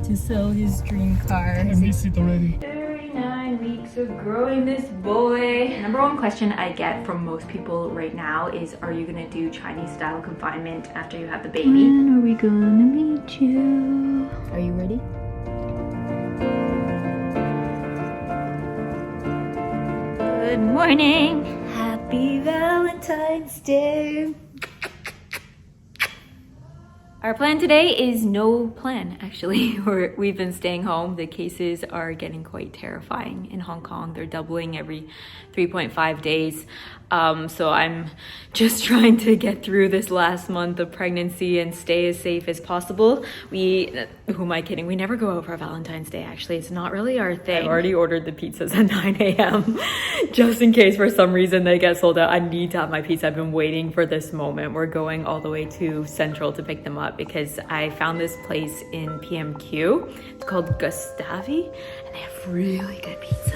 to sell his dream car. I miss it already. 39 weeks of growing this boy. Number one question I get from most people right now is, are you gonna do Chinese style confinement after you have the baby? When are we gonna meet you? Are you ready? Good morning. Happy Valentine's Day. Our plan today is no plan, actually. We've been staying home. The cases are getting quite terrifying in Hong Kong. They're doubling every 3.5 days. So I'm just trying to get through this last month of pregnancy and stay as safe as possible. Who am I kidding? We never go out for Valentine's Day, actually. It's not really our thing. I've already ordered the pizzas at 9 a.m. just in case for some reason they get sold out. I need to have my pizza. I've been waiting for this moment. We're going all the way to Central to pick them up because I found this place in PMQ. It's called Gustavi and they have really good pizza.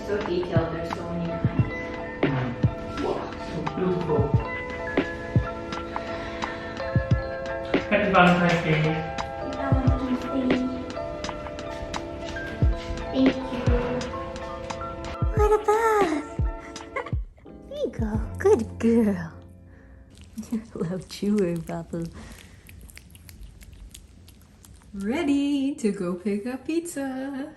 So detailed, there's so many kinds. Wow, so beautiful. Happy Valentine's Day. Thank you. What a buzz! There you go. Good girl. Love chewing, Papa. Ready to go pick up pizza.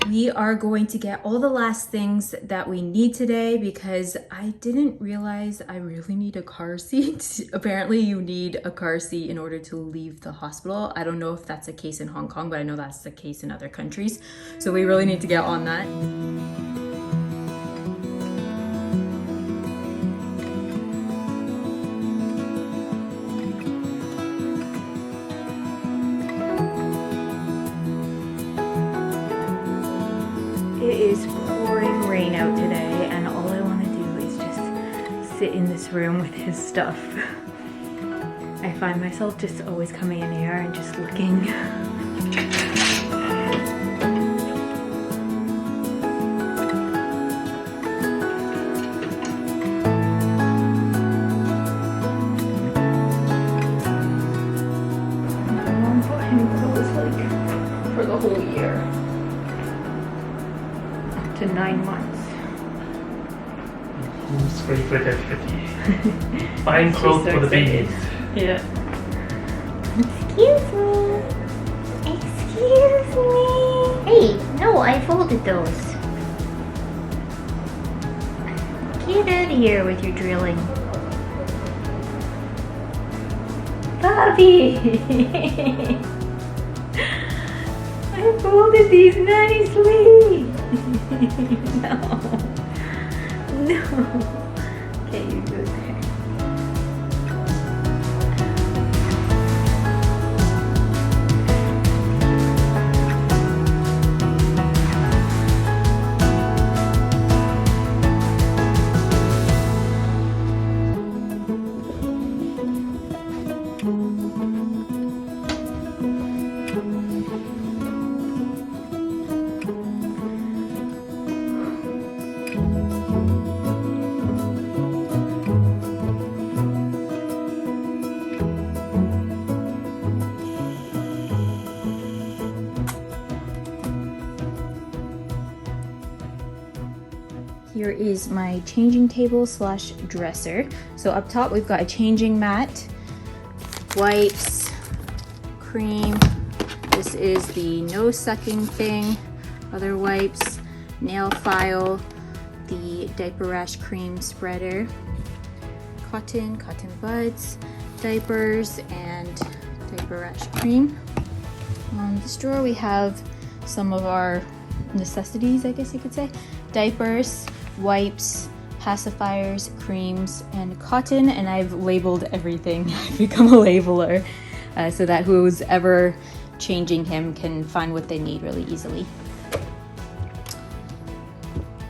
We are going to get all the last things that we need today because I didn't realize I really need a car seat. Apparently you need a car seat in order to leave the hospital. I don't know if that's the case in Hong Kong, but I know that's the case in other countries. So we really need to get on that. It is pouring rain out today and all I want to do is just sit in this room with his stuff. I find myself just always coming in here and just looking. My mom bought him clothes like for the whole year. To 9 months. Who's great with activity? Buying clothes for the babies. Yeah. Excuse me. Excuse me. Hey, no, I folded those. Get out of here with your drilling. Bobby! I folded these nicely. No. No. Okay, you go there. Here is my changing table slash dresser. So up top we've got a changing mat, wipes, cream. This is the no sucking thing, other wipes, nail file, the diaper rash cream spreader, cotton buds, diapers, and diaper rash cream. On this drawer we have some of our necessities, I guess you could say. Diapers, wipes, pacifiers, creams, and cotton, and I've labeled everything. I've become a labeler. so that who's ever changing him can find what they need really easily.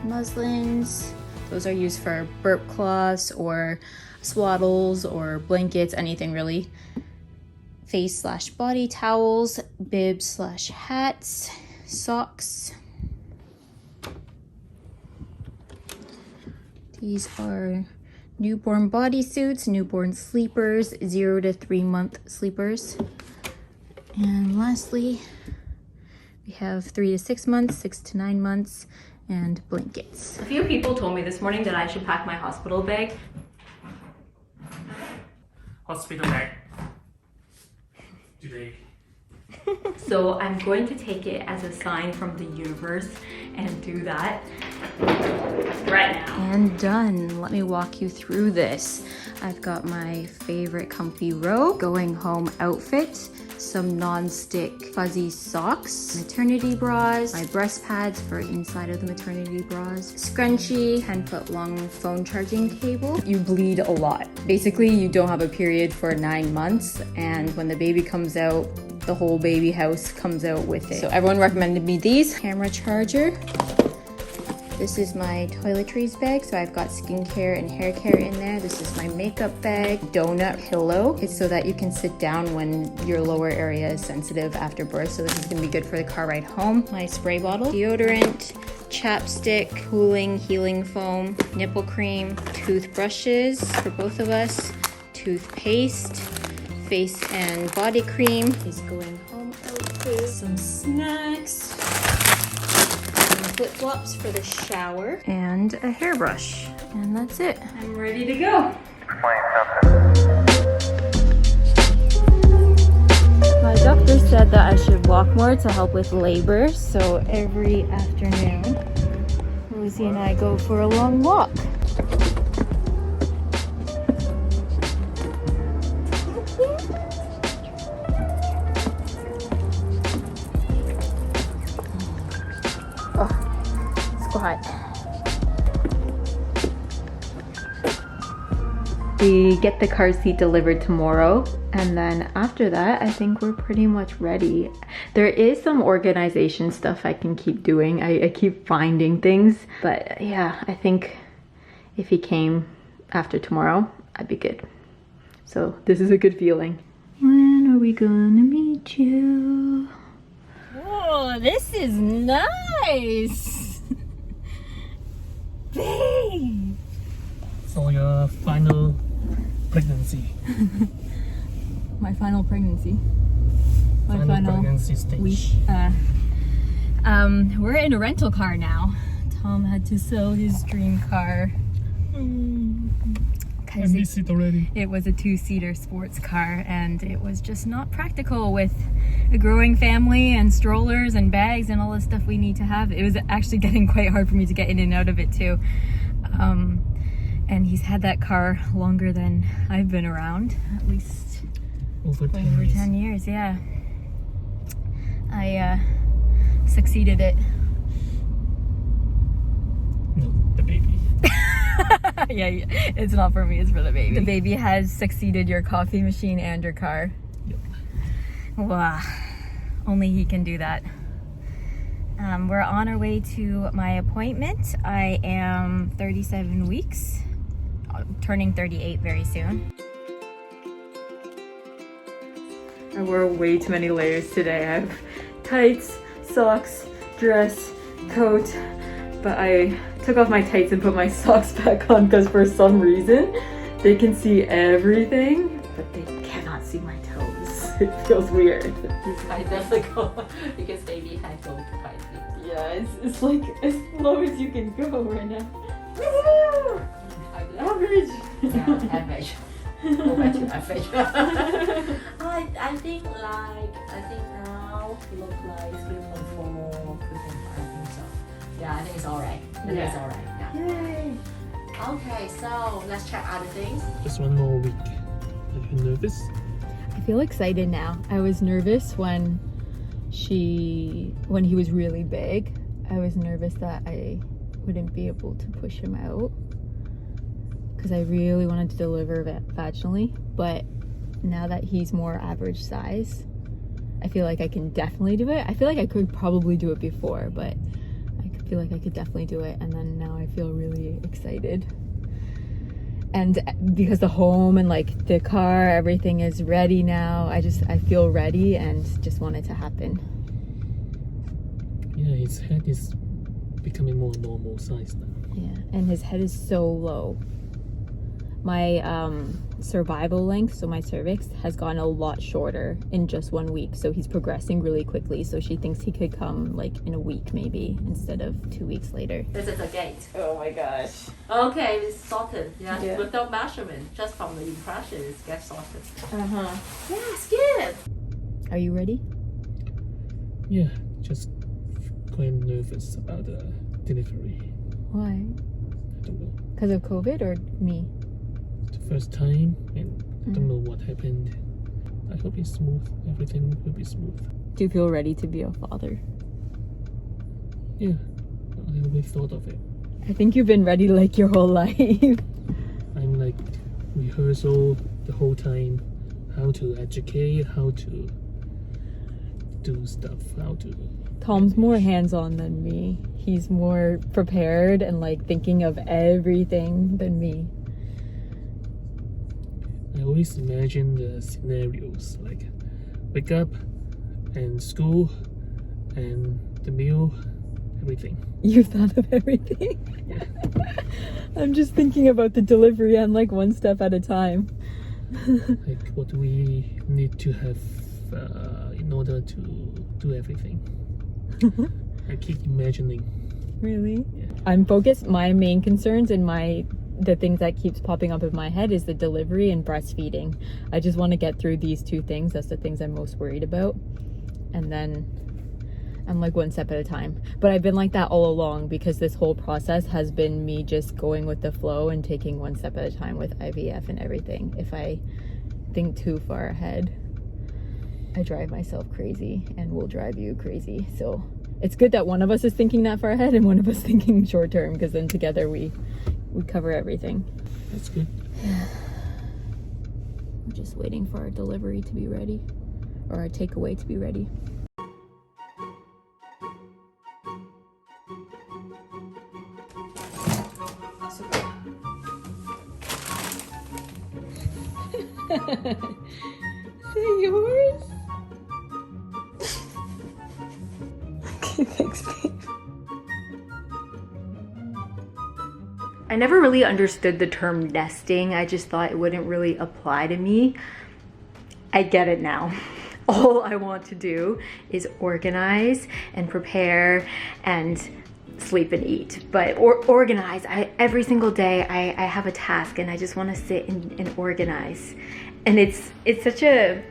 Muslins, those are used for burp cloths or swaddles or blankets, anything really. Face/body towels, bibs/hats, socks. These are newborn bodysuits, newborn sleepers, 0 to 3 month sleepers. And lastly, we have 3 to 6 months, 6 to 9 months, and blankets. A few people told me this morning that I should pack my hospital bag. Hospital bag. Today. So I'm going to take it as a sign from the universe and do that right now. And done. Let me walk you through this. I've got my favorite comfy robe, going home outfit, some non-stick fuzzy socks, maternity bras, my breast pads for inside of the maternity bras, scrunchie, 10-foot long phone charging cable. You bleed a lot. Basically, you don't have a period for 9 months, and when the baby comes out, the whole baby house comes out with it. So everyone recommended me these. Camera charger. This is my toiletries bag, so I've got skincare and hair care in there. This is my makeup bag. Donut pillow. It's so that you can sit down when your lower area is sensitive after birth, so this is gonna be good for the car ride home. My spray bottle, deodorant, chapstick, cooling, healing foam, nipple cream, toothbrushes for both of us, toothpaste, face and body cream. Is going home outfit, some snacks, flip-flops for the shower, and a hairbrush. And that's it. I'm ready to go. My doctor said that I should walk more to help with labor, so every afternoon, Lucy and I go for a long walk. We get the car seat delivered tomorrow, and then after that I think we're pretty much ready. There is some organization stuff I can keep doing. I keep finding things, but yeah, I think if he came after tomorrow, I'd be good. So this is a good feeling. When are we gonna meet you? Whoa, this is nice! Babe! So your final pregnancy. My final pregnancy. My final pregnancy stage. Week. We're in a rental car now. Tom had to sell his dream car. I miss it already. It was a 2-seater sports car, and it was just not practical with a growing family and strollers and bags and all the stuff we need to have. It was actually getting quite hard for me to get in and out of it too. And he's had that car longer than I've been around, at least over 10 years, yeah. I succeeded it. No, the baby. Yeah, it's not for me, it's for the baby. The baby has succeeded your coffee machine and your car. Yep. Wow, only he can do that. We're on our way to my appointment. I am 37 weeks, turning 38 very soon. I wore way too many layers today. I have tights, socks, dress, coat, but I took off my tights and put my socks back on because for some reason they can see everything, but they cannot see my toes. It feels weird. It's identical because baby had go to 5 feet. Yeah, it's like as low as you can go right now. Average! Yeah, average. Go back to average. I think now it looks like 3.4, 3.5, I think so. Yeah, I think it's alright. It's alright. Yeah. Yay! Okay, so let's check other things. Just one more week. Are you nervous? I feel excited now. I was nervous when he was really big. I was nervous that I wouldn't be able to push him out because I really wanted to deliver vaginally, but now that he's more average size, I feel like I can definitely do it. I feel like I could probably do it before, but I feel like I could definitely do it. And then now I feel really excited. And because the home and like the car, everything is ready now, I feel ready and just want it to happen. Yeah, his head is becoming more normal size now. Yeah, and his head is so low. My survival length, so my cervix, has gotten a lot shorter in just 1 week. So he's progressing really quickly. So she thinks he could come like in a week maybe instead of 2 weeks later. This is a gate. Oh my gosh. Okay, it's sorted. Yeah. Without measurement, just from the impression, it gets sorted. Uh-huh. Yeah, it's good. Are you ready? Yeah, just quite nervous about the delivery. Why? I don't know. Because of COVID or me? The first time, and I don't know what happened. I hope it's smooth. Everything will be smooth. Do you feel ready to be a father? Yeah, I always thought of it. I think you've been ready like your whole life. I'm like rehearsal the whole time, how to educate, how to do stuff, how to... Tom's more hands-on than me. He's more prepared and like thinking of everything than me. I always imagine the scenarios like wake up and school and the meal, everything. You thought of everything? Yeah. I'm just thinking about the delivery and like one step at a time. Like what we need to have in order to do everything. I keep imagining. Really? Yeah. I'm focused. My main concerns and the things that keeps popping up in my head is the delivery and breastfeeding. I just want to get through these two things. That's the things I'm most worried about. And then I'm like one step at a time. But I've been like that all along because this whole process has been me just going with the flow and taking one step at a time with IVF and everything. If I think too far ahead, I drive myself crazy and will drive you crazy. So it's good that one of us is thinking that far ahead and one of us thinking short term, because then together we cover everything. That's good. We're just waiting for our delivery to be ready, or our takeaway to be ready. Is that yours? Okay, thanks, babe. I never really understood the term nesting. I just thought it wouldn't really apply to me. I get it now. All I want to do is organize and prepare and sleep and eat. But organize, every single day I have a task and I just want to sit and organize. And it's such a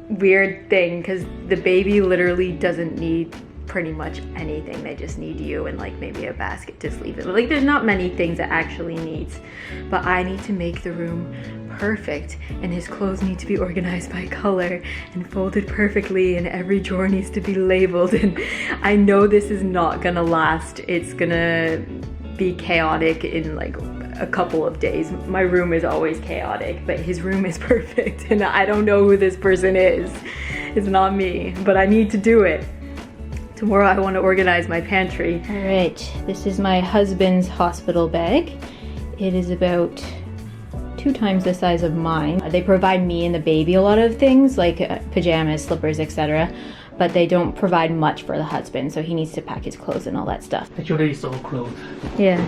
weird thing because the baby literally doesn't need pretty much anything. They just need you and like maybe a basket to sleep in. Like there's not many things it actually needs, but I need to make the room perfect, and his clothes need to be organized by color and folded perfectly, and every drawer needs to be labeled. And I know this is not gonna last. It's gonna be chaotic in like a couple of days. My room is always chaotic, but his room is perfect, and I don't know who this person is. It's not me, but I need to do it. Tomorrow I want to organize my pantry. All right, this is my husband's hospital bag. It is about 2 times the size of mine. They provide me and the baby a lot of things like pajamas, slippers, etc. But they don't provide much for the husband, so he needs to pack his clothes and all that stuff. Actually, it's all clothes. Yeah.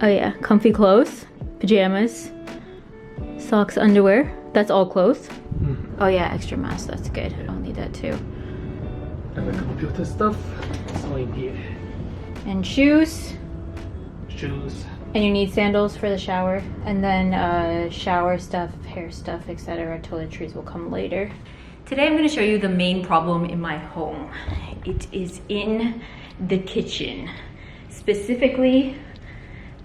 Oh yeah, comfy clothes, pajamas, socks, underwear. That's all clothes. Oh yeah, extra mask, that's good. I'll need that too. And the computer stuff, it's all in here. And shoes. Shoes. And you need sandals for the shower. And then shower stuff, hair stuff, etc. Toiletries will come later. Today I'm going to show you the main problem in my home. It is in the kitchen. Specifically,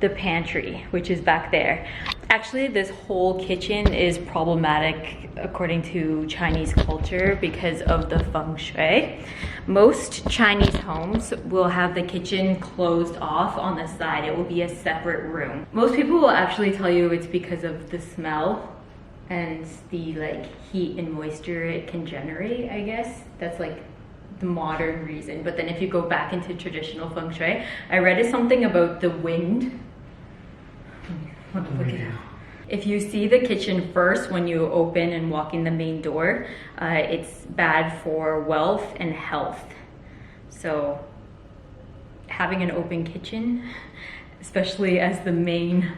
the pantry, which is back there. Actually, this whole kitchen is problematic according to Chinese culture because of the feng shui. Most Chinese homes will have the kitchen closed off on the side. It will be a separate room. Most people will actually tell you it's because of the smell and the like heat and moisture it can generate, I guess. That's like the modern reason. But then if you go back into traditional feng shui, I read something about the wind. Look it up. If you see the kitchen first when you open and walk in the main door, it's bad for wealth and health. So having an open kitchen, especially as the main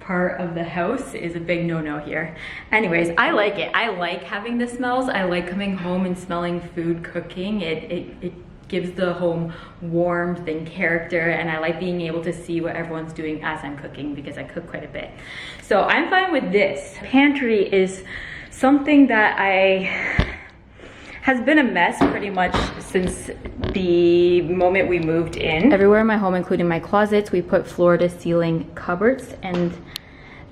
part of the house, is a big no-no here. Anyways, I like it. I like having the smells. I like coming home and smelling food cooking. It gives the home warmth and character, and I like being able to see what everyone's doing as I'm cooking because I cook quite a bit. So I'm fine with this. Pantry is something that has been a mess pretty much since the moment we moved in. Everywhere in my home, including my closets, we put floor to ceiling cupboards, and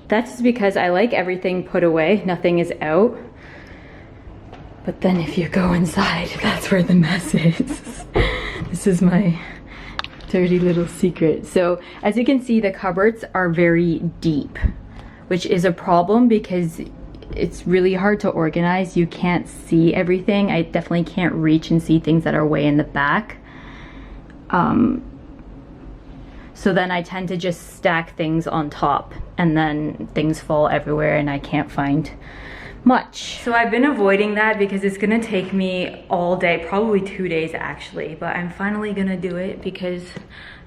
that's just because I like everything put away. Nothing is out. But then if you go inside, that's where the mess is. This is my dirty little secret. So as you can see, the cupboards are very deep, which is a problem because it's really hard to organize. You can't see everything. I definitely can't reach and see things that are way in the back. So then I tend to just stack things on top, and then things fall everywhere and I can't find much. So I've been avoiding that because it's gonna take me all day, probably 2 days actually, but I'm finally gonna do it because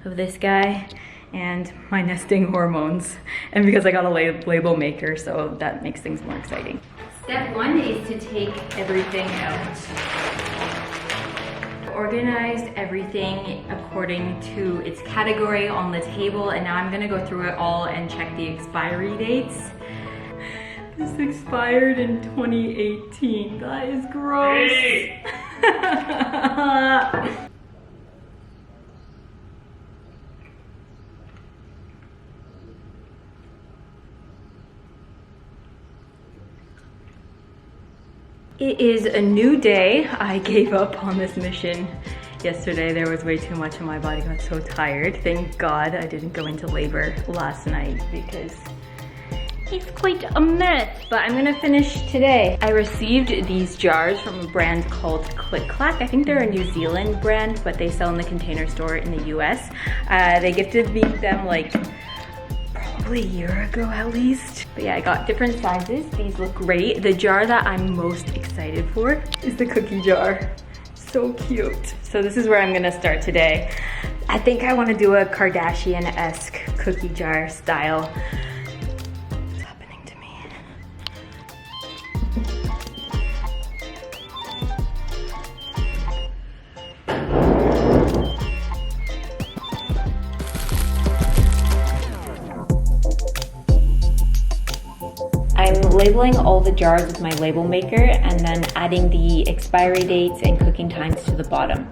of this guy and my nesting hormones, and because I got a label maker, so that makes things more exciting. Step 1 is to take everything out. Organized everything according to its category on the table, and now I'm gonna go through it all and check the expiry dates. This expired in 2018. That is gross. Hey. It is a new day. I gave up on this mission yesterday. There was way too much and my body got so tired. Thank God I didn't go into labor last night because it's quite a mess, but I'm gonna finish today. I received these jars from a brand called ClickClack. I think they're a New Zealand brand, but they sell in the Container Store in the US. They gifted me them like probably a year ago at least. But yeah, I got different sizes. These look great. The jar that I'm most excited for is the cookie jar. So cute. So this is where I'm gonna start today. I think I wanna do a Kardashian-esque cookie jar style. I'm labeling all the jars with my label maker and then adding the expiry dates and cooking times to the bottom.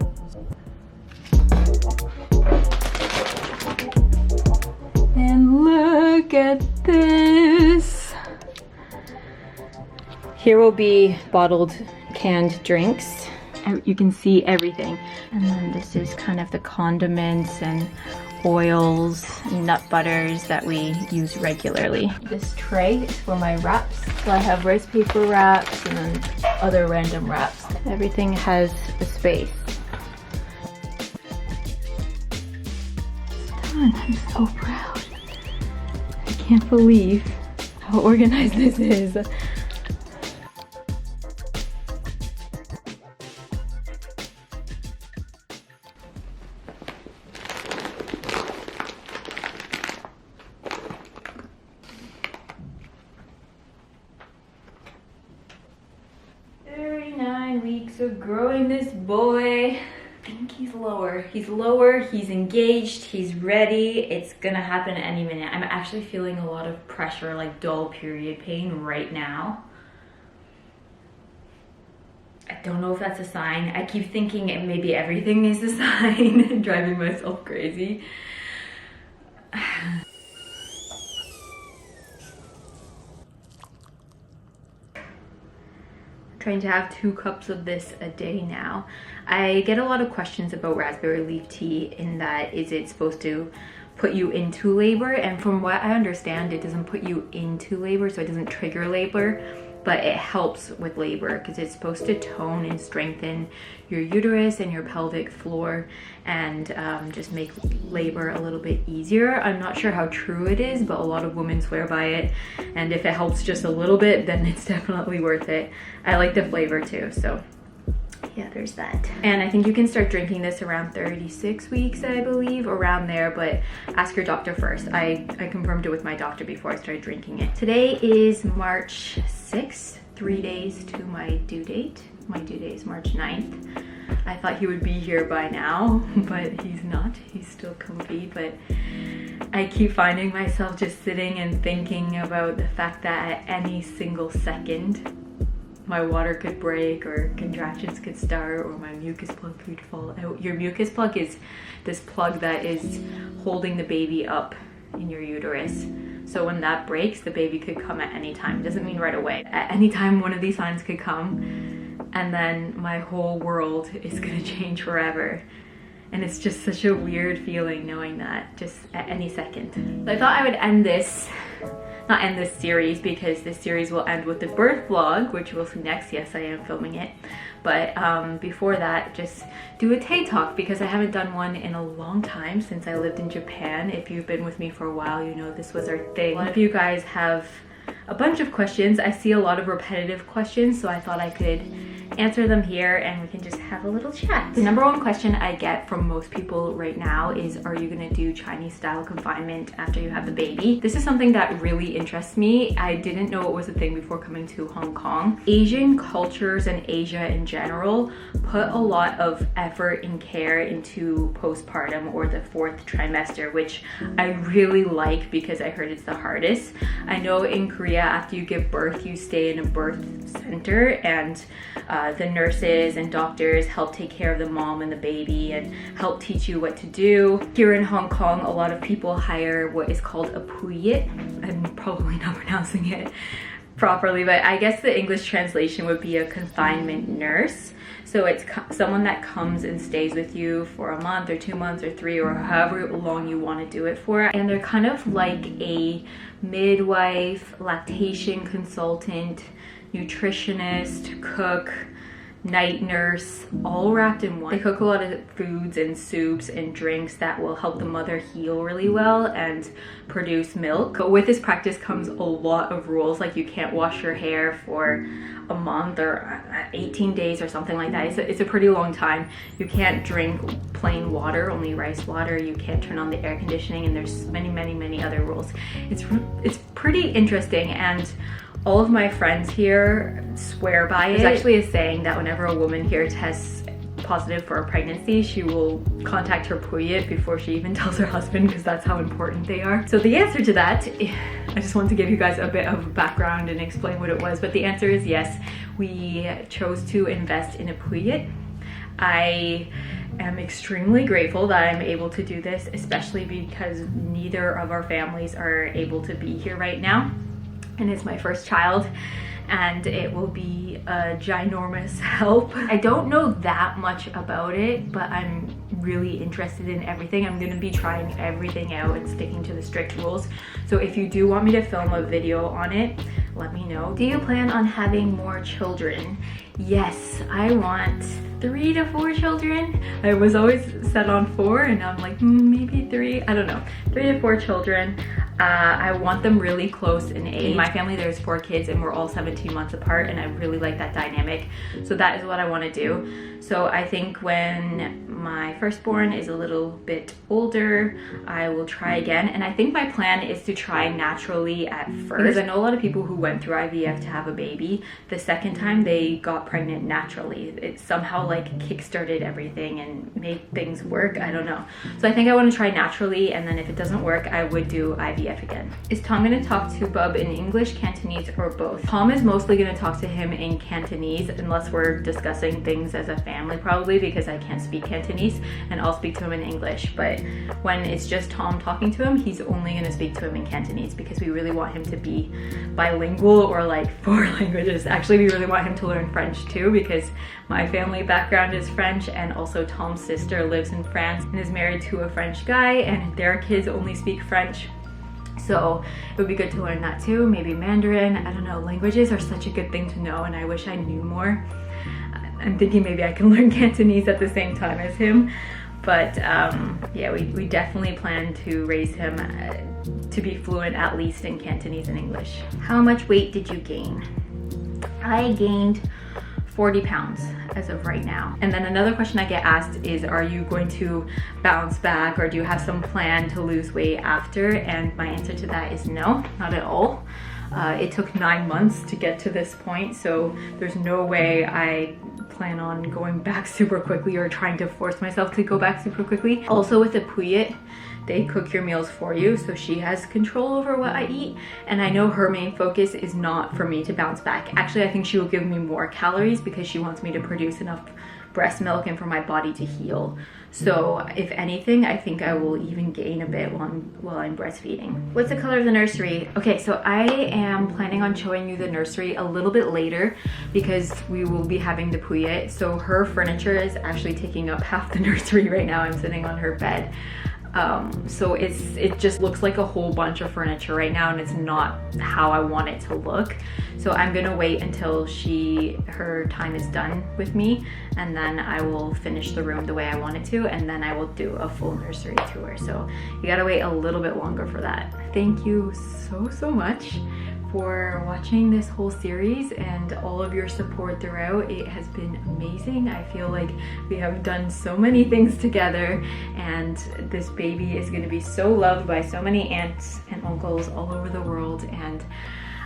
And look at this. Here will be bottled canned drinks. You can see everything. And then this is kind of the condiments and oils, nut butters that we use regularly. This tray is for my wraps. So I have rice paper wraps and then other random wraps. Everything has a space. It's done. I'm so proud. I can't believe how organized this is. Of growing this boy. I think he's lower. He's lower, he's engaged, he's ready. It's gonna happen any minute. I'm actually feeling a lot of pressure, like dull period pain right now. I don't know if that's a sign. I keep thinking it maybe everything is a sign and driving myself crazy. Trying to have 2 cups of this a day now. I get a lot of questions about raspberry leaf tea in that is it supposed to put you into labor, and from what I understand, it doesn't put you into labor, so it doesn't trigger labor, but it helps with labor because it's supposed to tone and strengthen your uterus and your pelvic floor and just make labor a little bit easier. I'm not sure how true it is, but a lot of women swear by it, and if it helps just a little bit, then it's definitely worth it. I like the flavor too, so yeah, there's that. And I think you can start drinking this around 36 weeks, I believe, around there, but ask your doctor first. I confirmed it with my doctor before I started drinking it. Today is March 6th, 3 days to my due date. My due date is March 9th. I thought he would be here by now, but he's not. He's still comfy, but I keep finding myself just sitting and thinking about the fact that at any single second, my water could break or contractions could start or my mucus plug could fall out. Your mucus plug is this plug that is holding the baby up in your uterus. So when that breaks, the baby could come at any time. It doesn't mean right away. At any time, one of these signs could come, and then my whole world is gonna change forever. And it's just such a weird feeling knowing that just at any second. So I thought I would not end this series, because this series will end with the birth vlog, which we'll see next. Yes, I am filming it. But before that, just do a TED Talk, because I haven't done one in a long time since I lived in Japan. If you've been with me for a while, you know this was our thing. A lot of you guys have a bunch of questions. I see a lot of repetitive questions, so I thought I could answer them here and we can just have a little chat. The number one question I get from most people right now is, are you gonna do Chinese style confinement after you have the baby? This is something that really interests me. I didn't know it was a thing before coming to Hong Kong. Asian cultures and Asia in general put a lot of effort and care into postpartum or the 4th trimester, which I really like because I heard it's the hardest. I know in Korea, after you give birth, you stay in a birth center, and the nurses and doctors help take care of the mom and the baby and help teach you what to do. Here in Hong Kong, a lot of people hire what is called a puyit. I'm probably not pronouncing it properly, but I guess the English translation would be a confinement nurse. So it's someone that comes and stays with you for a month or 2 months or 3 or however long you want to do it for. And they're kind of like a midwife, lactation consultant, nutritionist, cook, night nurse, all wrapped in one. They cook a lot of foods and soups and drinks that will help the mother heal really well and produce milk. But with this practice comes a lot of rules, like you can't wash your hair for a month or 18 days or something like that. It's a pretty long time. You can't drink plain water, only rice water. You can't turn on the air conditioning, and there's many other rules. It's pretty interesting, and all of my friends here swear by it. There's actually a saying that whenever a woman here tests positive for a pregnancy, she will contact her puyit before she even tells her husband, because that's how important they are. So the answer to that, I just want to give you guys a bit of background and explain what it was, but the answer is yes, we chose to invest in a puyit. I am extremely grateful that I'm able to do this, especially because neither of our families are able to be here right now. And it's my first child, and it will be a ginormous help. I don't know that much about it, but I'm really interested in everything. I'm gonna be trying everything out and sticking to the strict rules. So if you do want me to film a video on it, let me know. Do you plan on having more children? Yes, I want 3 to 4 children. I was always set on 4, and I'm like, maybe 3, I don't know. 3 to 4 children. I want them really close in age. In my family, there's 4 kids and we're all 17 months apart, and I really like that dynamic. So that is what I want to do. So I think when my firstborn is a little bit older, I will try again. And I think my plan is to try naturally at first, because I know a lot of people who went through IVF to have a baby, the second time they got pregnant naturally. It somehow like kickstarted everything and made things work. I don't know. So I think I want to try naturally, and then if it doesn't work, I would do IVF again. Is Tom going to talk to Bub in English, Cantonese, or both? Tom is mostly going to talk to him in Cantonese, unless we're discussing things as a family, probably, because I can't speak Cantonese. Cantonese, and I'll speak to him in English. But when it's just Tom talking to him, he's only gonna speak to him in Cantonese because we really want him to be bilingual, or like 4 languages. Actually, we really want him to learn French too, because my family background is French, and also Tom's sister lives in France and is married to a French guy, and their kids only speak French. So it would be good to learn that too. Maybe Mandarin. I don't know. Languages are such a good thing to know, and I wish I knew more. I'm thinking maybe I can learn Cantonese at the same time as him. But yeah, we definitely plan to raise him to be fluent at least in Cantonese and English. How much weight did you gain? I gained 40 pounds as of right now. And then another question I get asked is, are you going to bounce back, or do you have some plan to lose weight after? And my answer to that is no, not at all. It took 9 months to get to this point, so there's no way I plan on going back super quickly or trying to force myself to go back super quickly. Also with the pouillet, they cook your meals for you, so she has control over what I eat, and I know her main focus is not for me to bounce back. Actually, I think she will give me more calories because she wants me to produce enough breast milk and for my body to heal. So if anything, I think I will even gain a bit while I'm breastfeeding. What's the color of the nursery? Okay, so I am planning on showing you the nursery a little bit later because we will be having the pouillet. So her furniture is actually taking up half the nursery right now. I'm sitting on her bed. So it just looks like a whole bunch of furniture right now, and it's not how I want it to look. So I'm gonna wait until her time is done with me, and then I will finish the room the way I want it to, and then I will do a full nursery tour. So you gotta wait a little bit longer for that. Thank you so much for watching this whole series and all of your support throughout. It has been amazing. I feel like we have done so many things together, and this baby is going to be so loved by so many aunts and uncles all over the world, and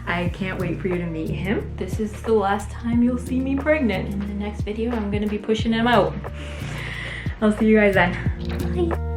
I can't wait for you to meet him. This is the last time you'll see me pregnant. In the next video, I'm going to be pushing him out. I'll see you guys then. Bye.